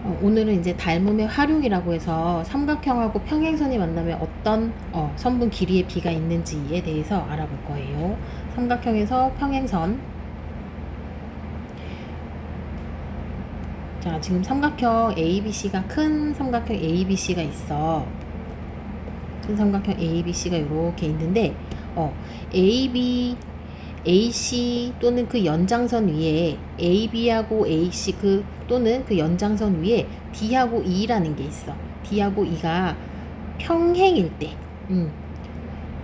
오늘은 이제 닮음의 활용이라고 해서 삼각형하고 평행선이 만나면 어떤 선분 길이의 비가 있는지에 대해서 알아볼 거예요. 삼각형에서 평행선. 자, 지금 삼각형 ABC가 큰 삼각형 ABC가 있어. 큰 삼각형 ABC가 이렇게 있는데 AB AC 또는 그 연장선 위에 AB하고 AC 또는 그 연장선 위에 D하고 E라는 게 있어. D하고 E가 평행일 때,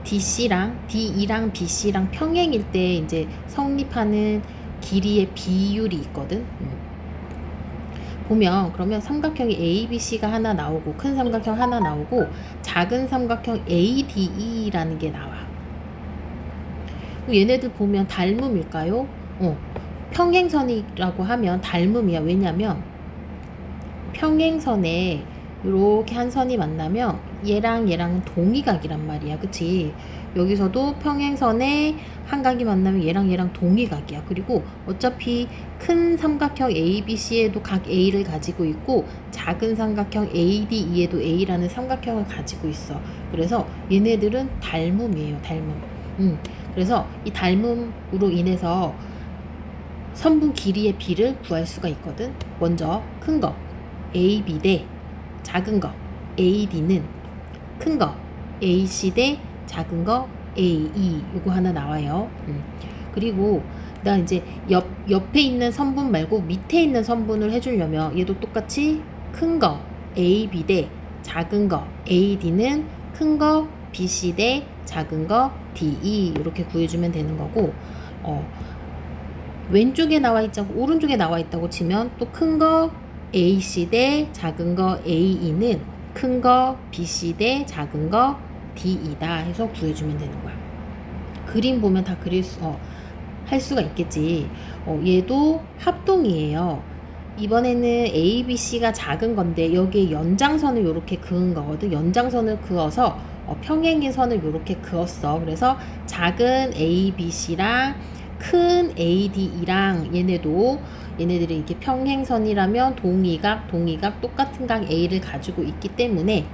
DE랑 BC랑 평행일 때 이제 성립하는 길이의 비율이 있거든. 보면 그러면 삼각형이 ABC가 하나 나오고 큰 삼각형 하나 나오고 작은 삼각형 ADE라는 게 나와. 얘네들 보면 닮음일까요? 평행선이라고 하면 닮음이야. 왜냐면 평행선에 이렇게 한 선이 만나면 얘랑 얘랑은 동의각이란 말이야. 그치? 여기서도 평행선에 한 각이 만나면 얘랑 얘랑 동의각이야. 그리고 어차피 큰 삼각형 ABC에도 각 A를 가지고 있고 작은 삼각형 ADE에도 A라는 삼각형을 가지고 있어. 그래서 얘네들은 닮음이에요. 닮음. 그래서 이 닮음으로 인해서 선분 길이의 비를 구할 수가 있거든. 먼저 큰 거 AB 대 작은 거 AD는 큰 거 AC 대 작은 거 AE 이거 하나 나와요. 그리고 나 이제 옆에 있는 선분 말고 밑에 있는 선분을 해주려면 얘도 똑같이 큰 거 AB 대 작은 거 AD는 큰 거 BC 대 작은 거 DE 이렇게 구해주면 되는 거고 왼쪽에 나와 있지 않고 오른쪽에 나와 있다고 치면 또 큰 거 AC 대 작은 거 AE는 큰 거 BC 대 작은 거 DE다 해서 구해주면 되는 거야. 그림 보면 다 할 수가 있겠지. 얘도 합동이에요. 이번에는 ABC가 작은 건데 여기에 연장선을 이렇게 그은 거거든. 연장선을 그어서 평행의 선을 이렇게 그었어. 그래서 작은 ABC랑 큰 ADE랑 얘네들이 이렇게 평행선이라면 동의각 똑같은 각 A를 가지고 있기 때문에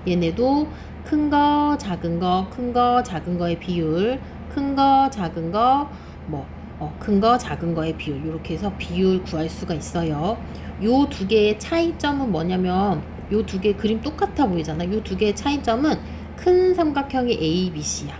얘네도 큰 거, 작은 거, 큰 거, 작은 거의 비율, 큰 거, 작은 거, 큰 거, 작은 거의 비율 이렇게 해서 비율 구할 수가 있어요. 요 두 개의 차이점은 뭐냐면 요 두 개 그림 똑같아 보이잖아. 요 두 개의 차이점은 큰 삼각형이 ABC야.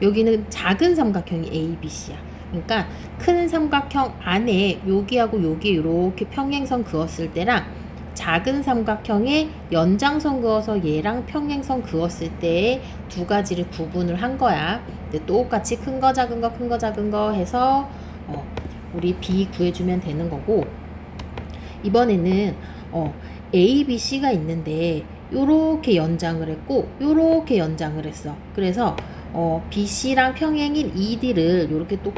여기는 작은 삼각형이 ABC야. 그러니까 큰 삼각형 안에 여기하고 여기 이렇게 평행선 그었을 때랑 작은 삼각형에 연장선 그어서 얘랑 평행선 그었을 때 두 가지를 구분을 한 거야. 근데 똑같이 큰 거, 작은 거, 큰 거, 작은 거 해서 우리 B 구해주면 되는 거고 이번에는 A, B, C가 있는데 요렇게 연장을 했고 요렇게 연장을 했어. 그래서 BC랑 평행인 ED를 요렇게 또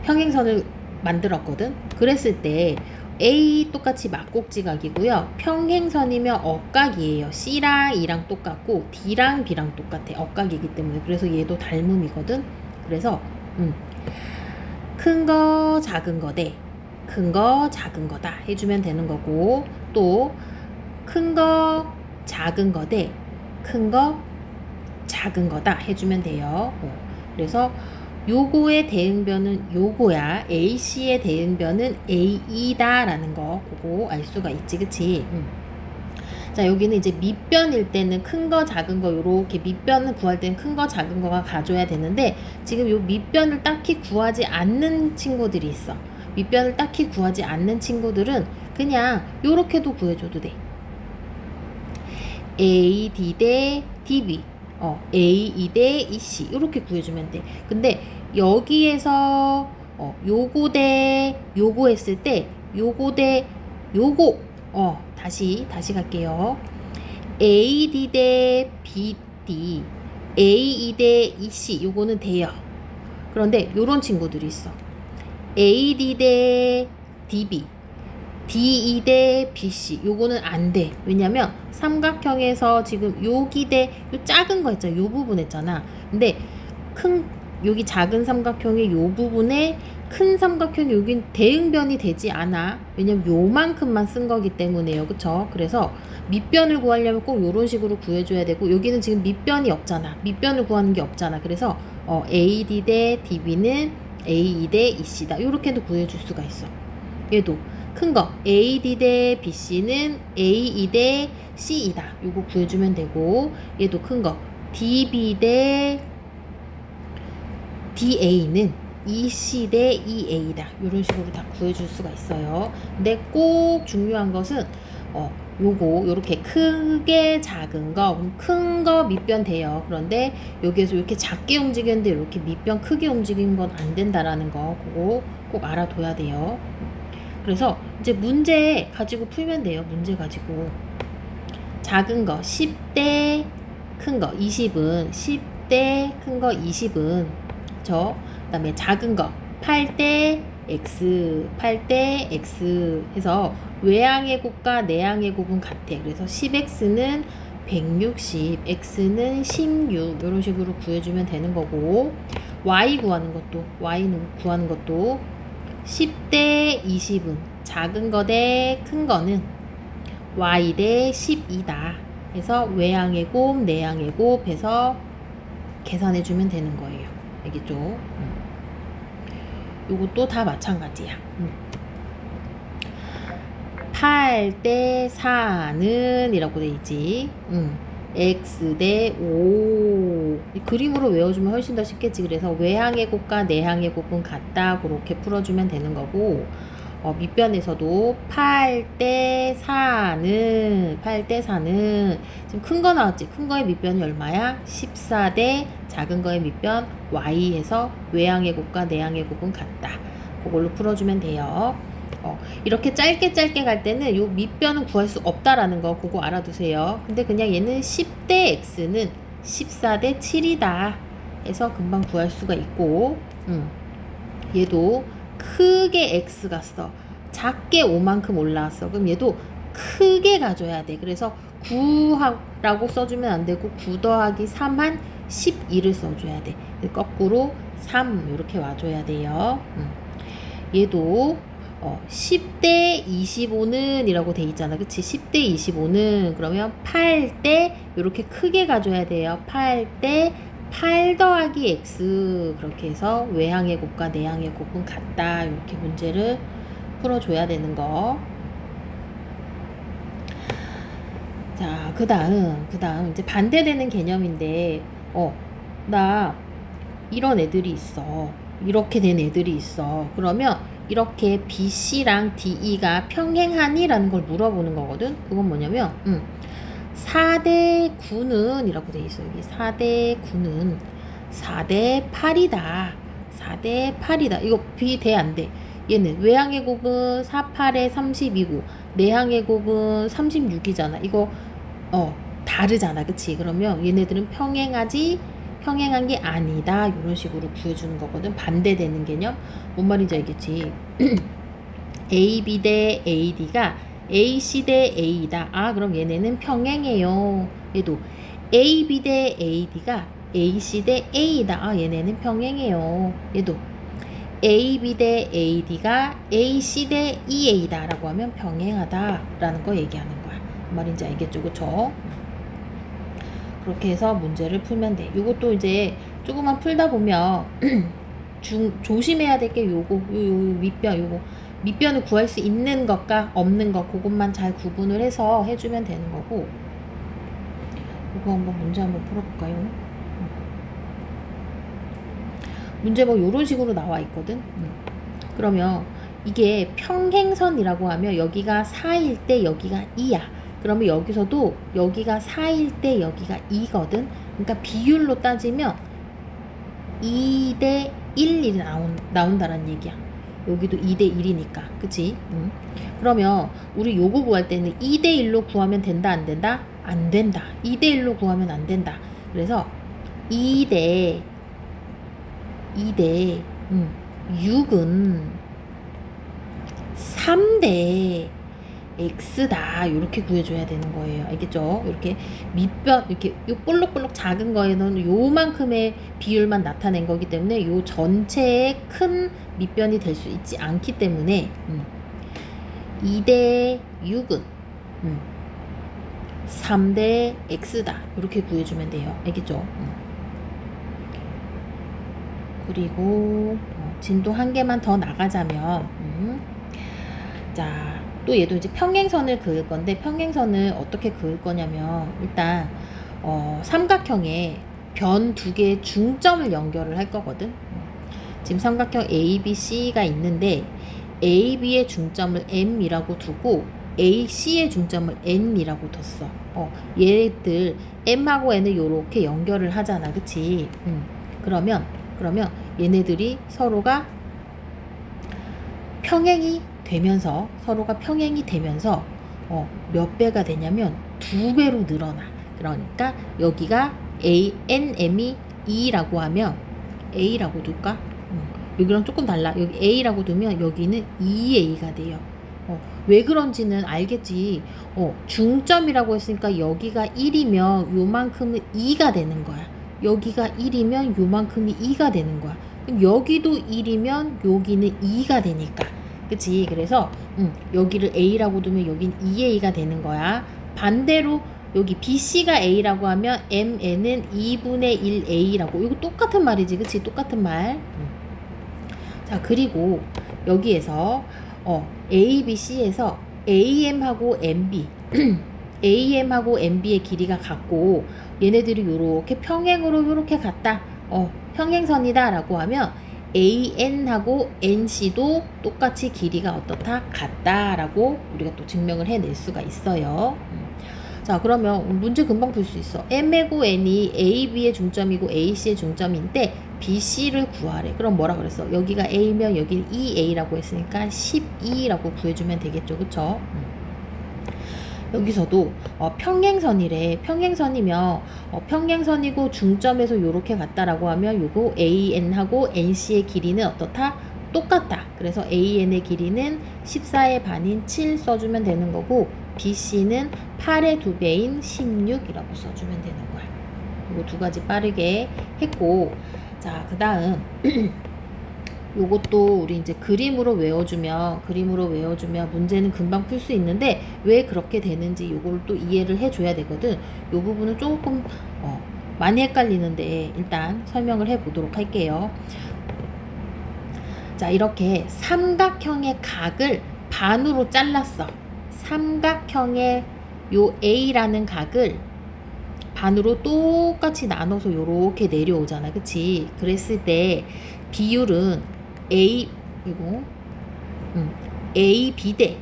평행선을 만들었거든. 그랬을 때 A 똑같이 막곡지각이고요. 평행선이면 억각이에요. C랑 E랑 똑같고 D랑 B랑 똑같아. 억각이기 때문에. 그래서 얘도 닮음이거든. 그래서 큰 거 작은 거 대 큰 거 작은 거다 해주면 되는 거고 또 큰 거 작은 거 대 큰 거 작은 거다 해주면 돼요. 그래서 요거의 대응변은 요거야. AC의 대응변은 AE다 라는 거 그거 알 수가 있지. 그치? 자, 여기는 이제 밑변일 때는 큰 거 작은 거 요렇게 밑변을 구할 때는 큰 거 작은 거가 가져야 되는데 지금 요 밑변을 딱히 구하지 않는 친구들이 있어. 밑변을 딱히 구하지 않는 친구들은 그냥 요렇게도 구해줘도 돼. AD 대 DB AE 대 EC 이렇게 구해주면 돼. 근데 여기에서 요거 대 요거 했을 때 요거 대 요거 다시 갈게요. AD 대 BD AE 대 EC 요거는 돼요. 그런데 요런 친구들이 있어. AD 대 DB DE 대 BC 요거는 안 돼. 왜냐면 삼각형에서 지금 여기 대 요 작은 거 했잖아. 요 부분 했잖아. 근데 여기 작은 삼각형의 요 부분에 큰 삼각형이 여긴 대응변이 되지 않아. 왜냐면 요만큼만 쓴 거기 때문에요. 그쵸? 그래서 밑변을 구하려면 꼭 요런 식으로 구해줘야 되고, 여기는 지금 밑변이 없잖아. 밑변을 구하는 게 없잖아. 그래서 AD 대 DB는 AE 대 EC다. 요렇게도 구해줄 수가 있어. 얘도 큰 거 AD 대 BC는 AE 대 C이다. 요거 구해주면 되고, 얘도 큰 거 DB 대 DA는 EC 대 EA다. 이런 식으로 다 구해줄 수가 있어요. 근데 꼭 중요한 것은 요거 요렇게 크게 작은 거, 큰 거 밑변 돼요. 그런데 여기에서 이렇게 작게 움직였는데 이렇게 밑변 크게 움직이는 건 안 된다라는 거, 그거 꼭 알아둬야 돼요. 그래서 이제 문제 가지고 풀면 돼요. 문제 가지고 작은 거 10대 큰 거 20은 10대 큰 거 20은 그다음에 작은 거 8대 x 8대 x 해서 외항의 곱과 내항의 곱은 같아. 그래서 10x는 160, x는 16 이런 식으로 구해주면 되는 거고, y 구하는 것도 10대 20은 작은 거 대 큰 거는 y 대 12다. 해서 외항의 곱, 내항의 곱 해서 계산해주면 되는 거예요. 알겠죠? 요것도 다 마찬가지야. 8대 4는 이라고 돼 있지. x 대 5. 이 그림으로 외워주면 훨씬 더 쉽겠지. 그래서 외항의 곱과 내항의 곱은 같다. 그렇게 풀어주면 되는 거고, 밑변에서도 8대 4는 지금 큰 거 나왔지. 큰 거의 밑변이 얼마야? 14대 작은 거의 밑변 y에서 외항의 곱과 내항의 곱은 같다. 그걸로 풀어주면 돼요. 이렇게 짧게 갈 때는 요 밑변은 구할 수 없다라는 거 그거 알아두세요. 근데 그냥 얘는 10대 x는 14대 7이다 해서 금방 구할 수가 있고, 얘도 크게 x가 써. 작게 5만큼 올라왔어. 그럼 얘도 크게 가져야 돼. 그래서 9라고 써주면 안 되고 9 더하기 3 한 12를 써줘야 돼. 거꾸로 3 이렇게 와줘야 돼요. 얘도 10대 25는 이라고 돼 있잖아. 그치? 10대 25는 그러면 8대 이렇게 크게 가져야 돼요. 8대 8 더하기 x 그렇게 해서 외항의 곱과 내항의 곱은 같다. 이렇게 문제를 풀어줘야 되는 거. 자, 그 다음 이제 반대되는 개념인데, 나 이런 애들이 있어. 이렇게 된 애들이 있어. 그러면 이렇게 BC랑 DE가 평행하니? 라는 걸 물어보는 거거든. 그건 뭐냐면 4대 9는 이라고 돼 있어. 여기 4대 9는 4대 8이다. 4대 8이다. 이거 비대 안 돼. 얘는 외항의 곱은 4, 8에 32고 내항의 곱은 36이잖아. 이거 다르잖아. 그치? 그러면 얘네들은 평행한 게 아니다. 이런 식으로 구해주는 거거든. 반대되는 개념. 뭔 말인지 알겠지? AB 대 AD가 AC 대 A다. 그럼 얘네는 평행해요. 얘도 AB 대 AD가 AC 대 A다. 얘네는 평행해요. 얘도 AB 대 AD가 AC 대 EA다 라고 하면 평행하다 라는 거 얘기하는 거야. 뭔 말인지 알겠죠? 그쵸? 그렇게 해서 문제를 풀면 돼. 요것도 이제 조금만 풀다 보면 조심해야 될 게 요거 밑변을 구할 수 있는 것과 없는 것 그것만 잘 구분을 해서 해주면 되는 거고. 이거 문제 한번 풀어볼까요? 문제 요런 식으로 나와 있거든. 그러면 이게 평행선이라고 하면 여기가 4일 때 여기가 2야. 그러면 여기서도 여기가 4일 때 여기가 2거든. 그러니까 비율로 따지면 2대 1이 나온다는 얘기야. 여기도 2대 1이니까. 그치? 그러면 우리 요거 구할 때는 2대 1로 구하면 된다 안 된다? 안 된다. 2대 1로 구하면 안 된다. 그래서 2대 6은 3대 x다 이렇게 구해줘야 되는 거예요. 알겠죠? 이렇게 밑변 이렇게 요 볼록볼록 작은 거에는 요만큼의 비율만 나타낸 거기 때문에 요 전체의 큰 밑변이 될 수 있지 않기 때문에 2대 6은 3대 x다 이렇게 구해주면 돼요. 알겠죠? 그리고 진도 한 개만 더 나가자면 자, 또 얘도 이제 평행선을 그을 건데 평행선을 어떻게 그을 거냐면 일단 삼각형에 변 두 개의 중점을 연결을 할 거거든. 지금 삼각형 ABC가 있는데 AB의 중점을 M이라고 두고 AC의 중점을 N이라고 뒀어. 얘들 M하고 N을 요렇게 연결을 하잖아. 그치? 그러면 얘네들이 서로가 평행이 되면서 몇 배가 되냐면 2배로 늘어나. 그러니까 여기가 NM이 2라고 하면 A라고 둘까? 여기랑 조금 달라. 여기 A라고 두면 여기는 2A가 돼요. 왜 그런지는 알겠지. 중점이라고 했으니까 여기가 1이면 요만큼은 2가 되는 거야. 여기가 1이면 요만큼이 2가 되는 거야. 여기도 1이면 여기는 2가 되니까. 그치? 그래서 여기를 A라고 두면 여긴 2A가 되는 거야. 반대로 여기 BC가 A라고 하면 MN은 2분의 1A라고. 이거 똑같은 말이지. 그치? 똑같은 말. 자, 그리고 여기에서 ABC에서 AM하고 MB AM하고 MB의 길이가 같고 얘네들이 요렇게 평행으로 요렇게 갔다. 평행선이다 라고 하면 AN하고 NC도 똑같이 길이가 어떻다? 같다 라고 우리가 또 증명을 해낼 수가 있어요. 자, 그러면 문제 금방 풀 수 있어. M하고 N이 AB의 중점이고 AC의 중점인데 BC를 구하래. 그럼 뭐라 그랬어? 여기가 A면 여기는 2A라고 했으니까 12라고 구해주면 되겠죠. 그쵸? 여기서도 평행선이래. 평행선이면 평행선이고 중점에서 요렇게 갔다라고 하면 요거 AN하고 NC의 길이는 어떻다? 똑같다. 그래서 AN의 길이는 14의 반인 7 써주면 되는 거고 BC는 8의 2배인 16이라고 써주면 되는 거야. 이거 두 가지 빠르게 했고, 자, 그 다음 요것도 우리 이제 그림으로 외워주면 문제는 금방 풀 수 있는데 왜 그렇게 되는지 요걸 또 이해를 해줘야 되거든. 요 부분은 조금 많이 헷갈리는데 일단 설명을 해보도록 할게요. 자, 이렇게 삼각형의 각을 반으로 잘랐어. 삼각형의 요 A라는 각을 반으로 똑같이 나눠서 요렇게 내려오잖아. 그치? 그랬을 때 비율은 AB 대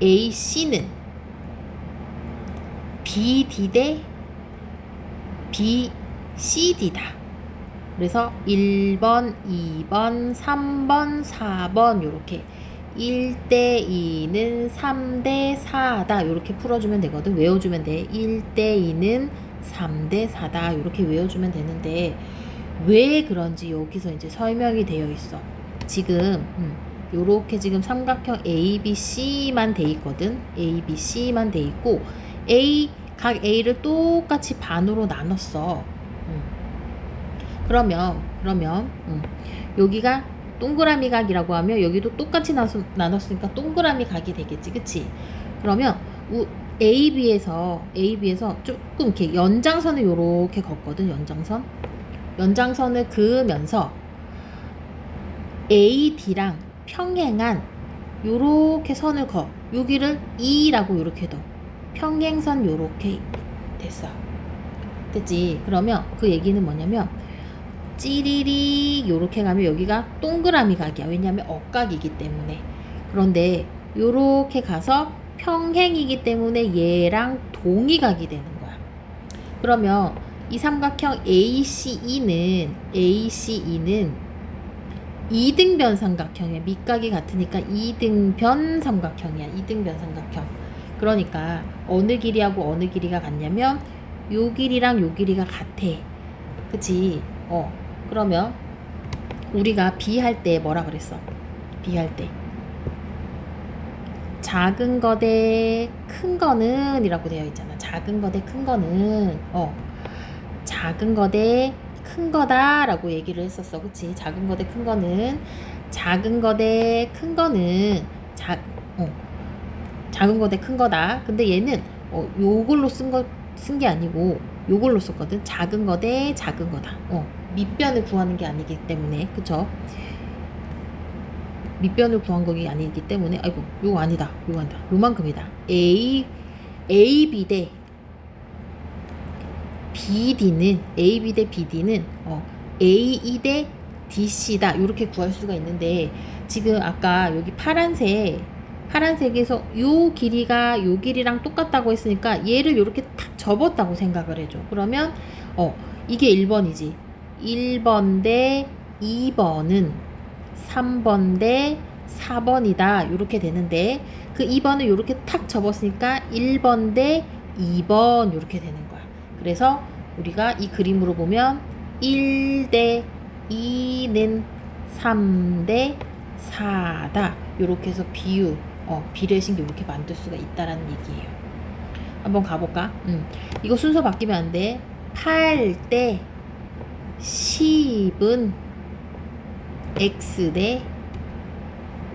AC는 BD 대 BCD다. 그래서 1번, 2번, 3번, 4번 요렇게 1대2는 3대4다 요렇게 풀어주면 되거든. 외워주면 돼. 1대2는 3대4다 요렇게 외워주면 되는데 왜 그런지 여기서 이제 설명이 되어 있어. 지금 요렇게 지금 삼각형 ABC만 돼 있거든. ABC만 돼 있고 각 A를 똑같이 반으로 나눴어. 그러면 여기가 동그라미 각이라고 하면 여기도 똑같이 나눴으니까 동그라미 각이 되겠지. 그치? 그러면 AB에서 조금 이렇게 연장선을 요렇게 걷거든. 연장선을 그으면서 AD랑 평행한 요렇게 선을 그어. 여기를 E라고 요렇게 둬. 평행선 요렇게 됐어. 됐지? 그러면 그 얘기는 뭐냐면 찌리리 요렇게 가면 여기가 동그라미 각이야. 왜냐하면 억각이기 때문에. 그런데 요렇게 가서 평행이기 때문에 얘랑 동의각이 되는 거야. 그러면 이 삼각형 ACE는 이등변 삼각형이야. 밑각이 같으니까 이등변 삼각형이야. 이등변 삼각형. 그러니까 어느 길이하고 어느 길이가 같냐면 요 길이랑 요 길이가 같아. 그치? 그러면 우리가 B 할 때 뭐라 그랬어? B 할 때 작은 거 대 큰 거는 이라고 되어 있잖아. 작은 거 대 큰 거는 작은 거 대 큰 거다 라고 얘기를 했었어. 그치? 작은 거 대 큰 거는 작은 거 대 큰 거는 작은 거 대 큰 거다. 근데 얘는 요걸로 쓴 게 아니고 요걸로 썼거든. 작은 거 대 작은 거다. 밑변을 구하는 게 아니기 때문에. 그쵸? 밑변을 구한 거기 아니기 때문에 아이고 요거 아니다. 요만큼이다. AB 대 BD는 AB 대 BD는 AE 대 DC다. 이렇게 구할 수가 있는데 지금 아까 여기 파란색에서 요 길이가 요 길이랑 똑같다고 했으니까 얘를 이렇게 탁 접었다고 생각을 해줘. 그러면 이게 1번이지. 1번 대 2번은 3번 대 4번이다. 이렇게 되는데 그 2번을 이렇게 탁 접었으니까 1번 대 2번 이렇게 되는 거야. 그래서 우리가 이 그림으로 보면 1 대 2는 3 대 4다. 이렇게 해서 비례신기 이렇게 만들 수가 있다라는 얘기예요. 한번 가볼까? 이거 순서 바뀌면 안 돼. 8 대 10은 X 대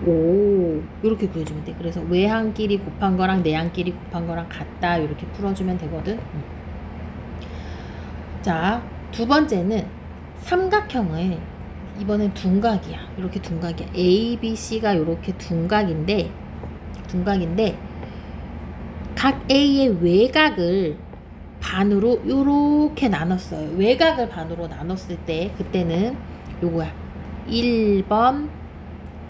5 이렇게 구해주면 돼. 그래서 외항끼리 곱한 거랑 내항끼리 곱한 거랑 같다 이렇게 풀어주면 되거든. 자, 두 번째는 삼각형을 이번엔 둔각이야. 이렇게 둔각이야. A, B, C가 이렇게 둔각인데 각 A의 외곽을 반으로 이렇게 나눴어요. 외곽을 반으로 나눴을 때 그때는 요거야. 1번,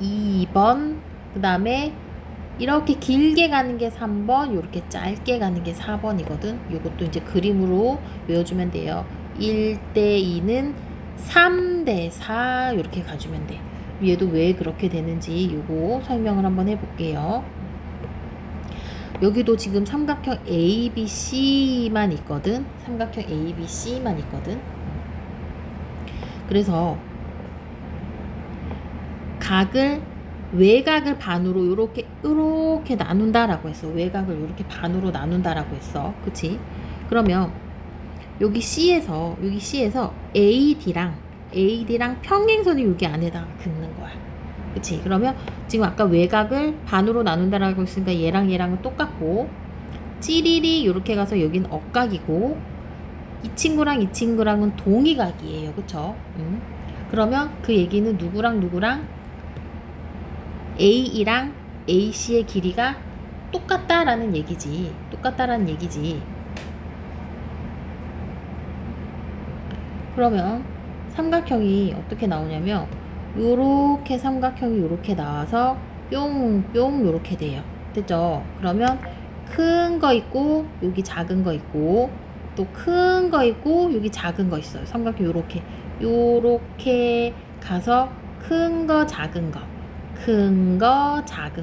2번, 그 다음에 이렇게 길게 가는 게 3번, 이렇게 짧게 가는 게 4번이거든. 이것도 이제 그림으로 외워주면 돼요. 1대 2는 3대 4 이렇게 가주면 돼. 얘도 왜 그렇게 되는지 요거 설명을 한번 해볼게요. 여기도 지금 삼각형 ABC만 있거든. 삼각형 ABC만 있거든. 그래서 외곽을 반으로 요렇게 나눈다라고 했어. 외곽을 요렇게 반으로 나눈다라고 했어. 그치? 그러면 여기 C에서 AD랑 평행선이 여기 안에다가 긋는 거야. 그치? 그러면 지금 아까 외곽을 반으로 나눈다라고 했으니까 얘랑은 똑같고 찌리리 요렇게 가서 여긴 억각이고 이 친구랑은 동의각이에요. 그쵸? 그러면 그 얘기는 누구랑 AE랑 AC의 길이가 똑같다라는 얘기지. 그러면 삼각형이 어떻게 나오냐면 요렇게 삼각형이 요렇게 나와서 뿅뿅 요렇게 돼요. 됐죠? 그러면 큰 거 있고 여기 작은 거 있고 또 큰 거 있고 여기 작은 거 있어요. 삼각형 요렇게 가서 큰 거 작은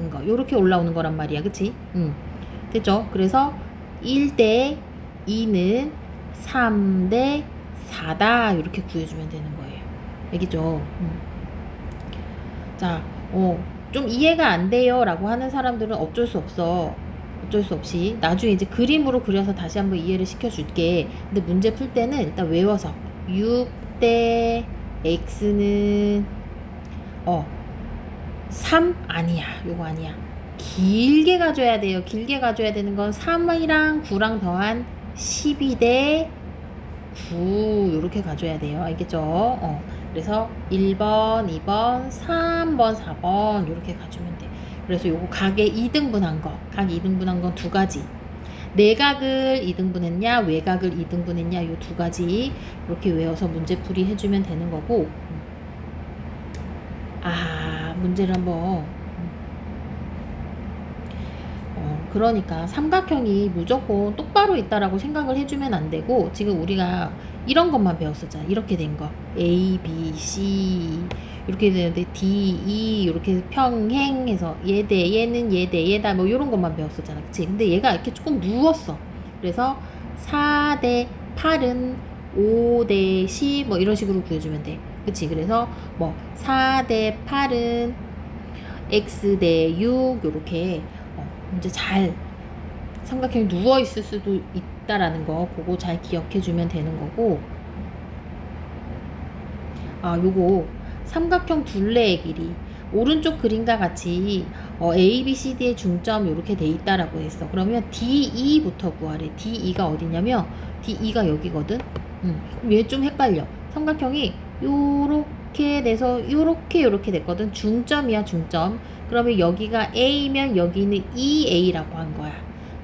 거 요렇게 올라오는 거란 말이야. 그치? 됐죠? 그래서 1대 2는 3대 4다 이렇게 구해주면 되는 거예요. 알겠죠? 자, 좀 이해가 안 돼요 라고 하는 사람들은 어쩔 수 없이 나중에 이제 그림으로 그려서 다시 한번 이해를 시켜줄게. 근데 문제 풀 때는 일단 외워서 6대 x는 3 아니야. 요거 아니야. 길게 가져야 돼요. 길게 가져야 되는 건 3이랑 9랑 더한 12대 9 이렇게 가져야 돼요. 알겠죠? 그래서 1번, 2번, 3번, 4번 이렇게 가주면 돼. 그래서 요거 각의 2등분한 거, 각 2등분한 건 두 가지. 내각을 2등분했냐, 외곽을 2등분했냐 요 두 가지 이렇게 외워서 문제풀이 해주면 되는 거고. 문제를 한번 그러니까 삼각형이 무조건 똑바로 있다라고 생각을 해주면 안 되고 지금 우리가 이런 것만 배웠었잖아. 이렇게 된 거 A, B, C 이렇게 되는데 D, E 이렇게 평행해서 얘는 얘다 뭐 이런 것만 배웠었잖아. 그치? 근데 얘가 이렇게 조금 누웠어. 그래서 4대 8은 5대 10 뭐 이런 식으로 구해주면 돼. 그치? 그래서 뭐 4대 8은 X 대 6 이렇게 이제 잘 삼각형이 누워 있을 수도 있다라는 거 그거 잘 기억해 주면 되는 거고, 요거 삼각형 둘레의 길이 오른쪽 그림과 같이 A, B, C, D의 중점 이렇게 돼 있다라고 했어. 그러면 DE부터 구하래. DE가 어디냐면 DE가 여기거든. 그럼 얘 좀 헷갈려. 삼각형이 요렇게 돼서 요렇게 됐거든. 중점이야, 중점. 그러면 여기가 A면 여기는 EA라고 한 거야.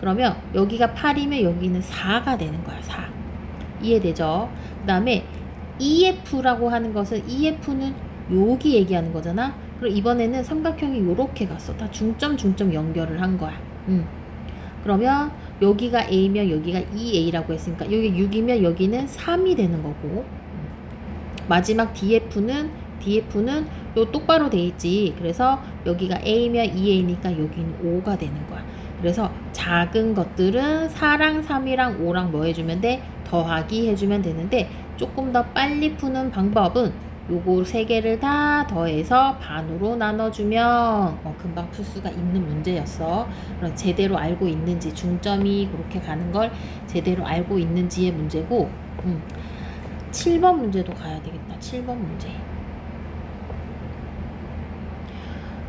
그러면 여기가 8이면 여기는 4가 되는 거야. 4. 이해되죠? 그 다음에 EF라고 하는 것은 EF는 여기 얘기하는 거잖아. 그럼 이번에는 삼각형이 요렇게 갔어. 다 중점 연결을 한 거야. 그러면 여기가 A면 여기가 EA라고 했으니까 여기 6이면 여기는 3이 되는 거고, 마지막 DF는 요 똑바로 돼 있지. 그래서 여기가 A면 EA니까 여기는 5가 되는 거야. 그래서 작은 것들은 4랑 3이랑 5랑 뭐 해주면 돼? 더하기 해주면 되는데, 조금 더 빨리 푸는 방법은 요거 세 개를 다 더해서 반으로 나눠주면 금방 풀 수가 있는 문제였어. 그럼 제대로 알고 있는지, 중점이 그렇게 가는 걸 제대로 알고 있는지의 문제고, 7번 문제도 가야 되겠다. 7번 문제.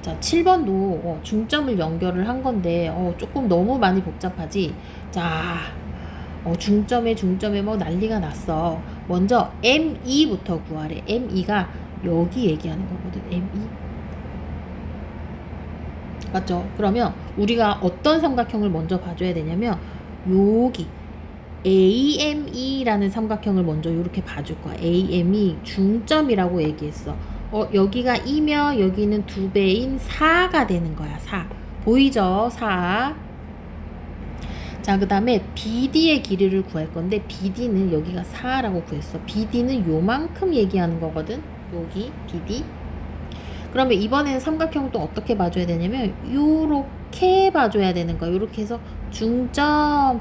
자, 7번도 중점을 연결을 한 건데 조금 너무 많이 복잡하지. 자, 중점에 뭐 난리가 났어. 먼저 M2부터 구하래. M2가 여기 얘기하는 거거든. M2 맞죠? 그러면 우리가 어떤 삼각형을 먼저 봐줘야 되냐면 여기 AME라는 삼각형을 먼저 이렇게 봐줄 거야. AME 중점이라고 얘기했어. 여기가 2면 여기는 2배인 4가 되는 거야. 4 보이죠? 4. 자, 그 다음에 BD의 길이를 구할 건데 BD는 여기가 4라고 구했어. BD는 요만큼 얘기하는 거거든. 여기 BD. 그러면 이번에는 삼각형 또 어떻게 봐줘야 되냐면 요렇게 봐줘야 되는 거야. 요렇게 해서 중점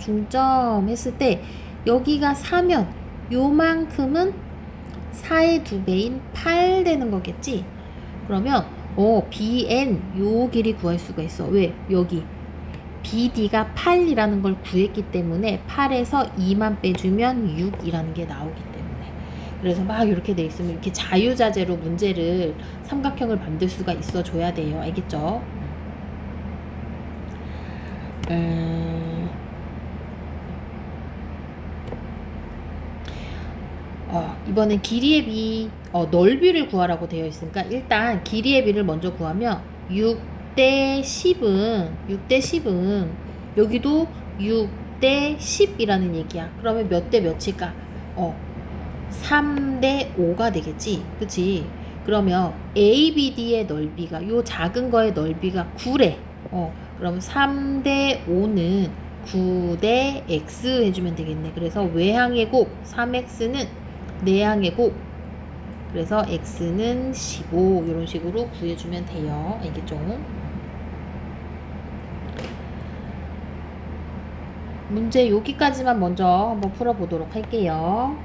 했을 때 여기가 4면 요만큼은 4의 2배인 8 되는 거겠지. 그러면 BN 요 길이 구할 수가 있어. 왜? 여기 BD가 8이라는 걸 구했기 때문에 8에서 2만 빼주면 6이라는 게 나오기 때문에, 그래서 막 이렇게 돼 있으면 이렇게 자유자재로 문제를 삼각형을 만들 수가 있어 줘야 돼요. 알겠죠? 이번엔 길이의 비, 넓이를 구하라고 되어 있으니까 일단 길이의 비를 먼저 구하면 6대 10은 여기도 6대 10이라는 얘기야. 그러면 몇 대 몇일까? 3대 5가 되겠지. 그치? 그러면 ABD의 넓이가, 요 작은 거의 넓이가 9래. 그럼 3대 5는 9대 X 해주면 되겠네. 그래서 외항의 곱 3X는 내항의 곱, 그래서 X는 15 이런 식으로 구해주면 돼요. 알겠죠? 문제 여기까지만 먼저 한번 풀어보도록 할게요.